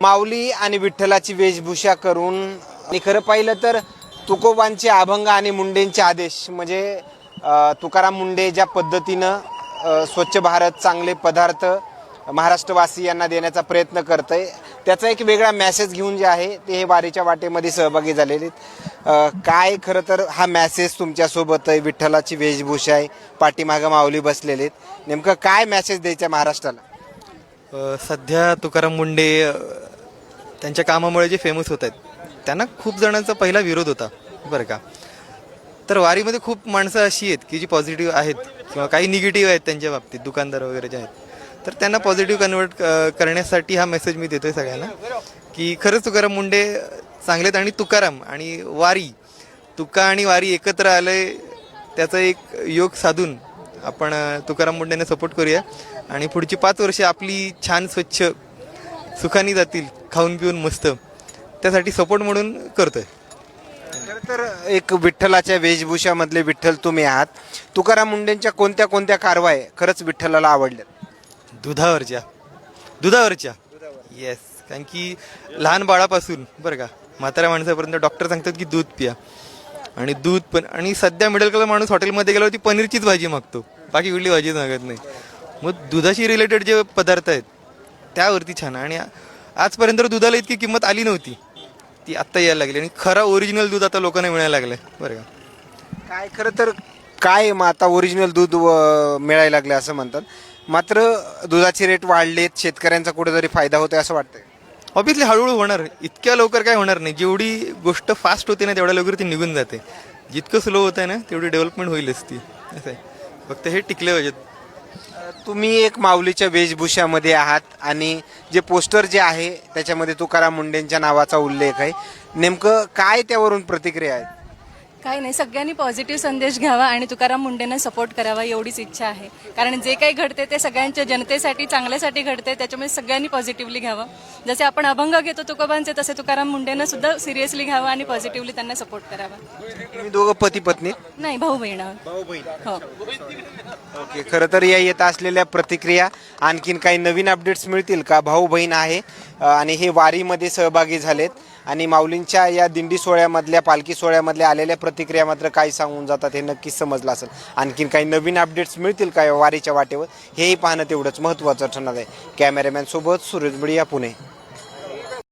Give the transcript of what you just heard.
माऊली आणि विठ्ठलाची वेशभूषा करून आणि खरं पाहिलं तर तुकोबांचे अभंग आणि मुंडेंचे आदेश म्हणजे तुकाराम मुंडे ज्या पद्धतीनं स्वच्छ भारत चांगले पदार्थ महाराष्ट्रवासियांना देण्याचा प्रयत्न करत आहे त्याचा एक वेगळा मेसेज घेऊन जे आहे ते हे वारीच्या वाटेमध्ये सहभागी झालेले आहेत। काय खरं तर हा मेसेज तुमच्यासोबत आहे, विठ्ठलाची वेशभूषा आहे, पाठीमागं माऊली बसलेले आहेत, नेमकं काय मेसेज द्यायचा महाराष्ट्राला? सध्या तुकाराम मुंडे त्यांच्या कामामुळे जे फेमस होत आहेत त्यांना खूप जणांचा पहिला विरोध होता बरं का। तर वारीमध्ये खूप माणसं अशी आहेत की जी पॉझिटिव्ह आहेत किंवा काही निगेटिव्ह आहेत त्यांच्या बाबतीत, दुकानदार वगैरे जे आहेत, तर त्यांना पॉझिटिव्ह कन्वर्ट करण्यासाठी हा मेसेज मी देतोय सगळ्यांना की खरंच तुकाराम मुंडे चांगलेत आणि तुकाराम आणि वारी, तुका आणि वारी एकत्र आलंय त्याचा एक योग साधून आपण तुकाराम मुंडेंना सपोर्ट करूया आणि पुढची 5 वर्षे आपली छान स्वच्छ सुखानी जातील, खाऊन पिऊन मस्त, त्यासाठी सपोर्ट म्हणून करतोय। तर एक विठ्ठलाच्या वेशभूषामधले विठ्ठल तुम्ही आहात, तुकाराम मुंडेंच्या कोणत्या कोणत्या कारवाई खरंच विठ्ठलाला आवडल्या? दुधावरच्या येस, कारण की लहान बाळापासून बरं का म्हाताऱ्या माणसापर्यंत डॉक्टर सांगतात की दूध पिया, आणि दूध पण, आणि सध्या मिडल क्लास माणूस हॉटेलमध्ये गेल्यावर ती पनीरचीच भाजी मागतो, बाकी कुठली भाजीच मागत नाही। मग दुधाशी रिलेटेड जे पदार्थ आहेत त्यावरती छान, आणि आजपर्यंत दुधाला इतकी किंमत आली नव्हती, ती आत्ता यायला लागली, आणि खरा ओरिजिनल दूध आता लोकांना मिळायला लागलं बरं का। काय खरं तर काय मग आता ओरिजिनल दूध मिळायला लागले असं म्हणतात, मात्र दुधाचे रेट वाढलेत, शेतकऱ्यांचा कुठेतरी फायदा होतोय असं वाटतंय? ऑब्विसली हळूहळू होणार, इतक्या लवकर काय होणार नाही। जेवढी गोष्ट फास्ट होते ना तेवढ्या लवकर ती निघून जाते, जितकं स्लो होत आहे ना तेवढी डेव्हलपमेंट होईलच ती, असं आहे, फक्त हे टिकले पाहिजेत। तुम्ही एक माऊलीच्या वेशभूषामध्ये आहात आणि जे पोस्टर जे आहे त्याच्यामध्ये तुकाराम मुंडेंच्या नावाचा उल्लेख आहे, नेमकं काय त्यावरून प्रतिक्रिया आहे? काही नाही, सगळ्यांनी पॉझिटिव्ह संदेश घ्यावा आणि तुकाराम मुंडेंना सपोर्ट करावा एवढीच इच्छा आहे, कारण जे काही घडते ते सगळ्यांच्या जनतेसाठी चांगल्यासाठी घडते, त्याच्यामुळे सगळ्यांनी पॉझिटिव्हली घ्यावं। जसे आपण अभंग घेतो तुकोबांचे, तसे तुकाराम मुंडेंना सुद्धा सिरियसली घ्यावं आणि पॉझिटिव्हली त्यांना सपोर्ट करावा। तुम्ही दोघं पती पत्नी? नाही, भाऊ बहीण आहोत। भाऊ बहीण, हो। ओके, खरं तर या येत असलेल्या प्रतिक्रिया आणखीन काही नवीन अपडेट्स मिळतील का? भाऊ बहीण आहे आणि हे वारीमध्ये सहभागी झालेत आणि माऊलींच्या या दिंडी सोहळ्यामधल्या, पालखी सोहळ्यामधल्या आलेल्या प्रतिक्रिया मात्र काय सांगून जातात हे नक्कीच समजलं असेल। आणखीन काही नवीन अपडेट्स मिळतील का वारीच्या वाटेवर, हेही पाहणं तेवढंच महत्त्वाचं ठरणार आहे। कॅमेरामॅन सोबत सुरेश बडिया, पुणे।